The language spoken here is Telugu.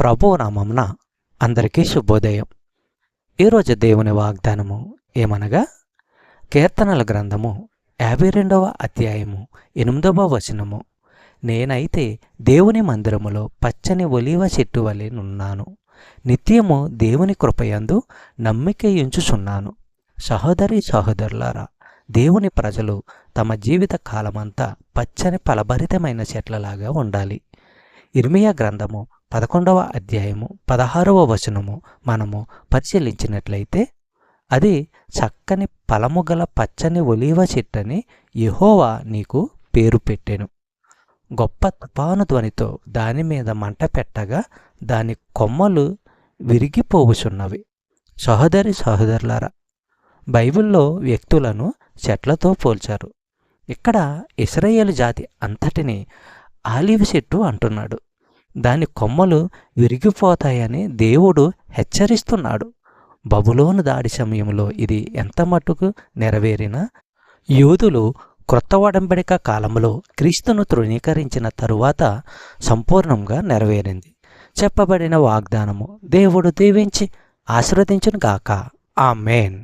ప్రభువు నామమున అందరికీ శుభోదయం. ఈరోజు దేవుని వాగ్దానము ఏమనగా, కీర్తనల గ్రంథము 52వ అధ్యాయము 8వ వచనము. నేనైతే దేవుని మందిరములో పచ్చని ఒలీవ చెట్టు వలె నున్నాను. నిత్యము దేవుని కృపయందు నమ్మికయుంచుచున్నాను. సహోదరి సహోదరులారా, దేవుని ప్రజలు తమ జీవిత కాలమంతా పచ్చని ఫలభరితమైన చెట్లలాగా ఉండాలి. ఇర్మియా గ్రంథము 11వ అధ్యాయము 16వ వచనము మనము పరిశీలించినట్లయితే, అది చక్కని ఫలము గల పచ్చని ఒలీవ చెట్టని యెహోవా నీకు పేరు పెట్టెను. గొప్ప తుఫాను ధ్వనితో దాని మీద మంట పెట్టగా దాని కొమ్మలు విరిగిపోవుచున్నవి. సహోదరి సహోదరులారా, బైబిల్లో వ్యక్తులను చెట్లతో పోల్చారు. ఇక్కడ ఇశ్రాయేలు జాతి అంతటిని ఆలివ్ చెట్టు అంటున్నాడు. దాని కొమ్మలు విరిగిపోతాయని దేవుడు హెచ్చరిస్తున్నాడు. బబులోను దాడి సమయంలో ఇది ఎంత మట్టుకు నెరవేరినా, యూదులు క్రొత్త ఒడంబడిక కాలంలో క్రీస్తును తృణీకరించిన తరువాత సంపూర్ణంగా నెరవేరింది. చెప్పబడిన వాగ్దానము దేవుడు దీవించి ఆశీర్వదించును గాక. ఆమేన్.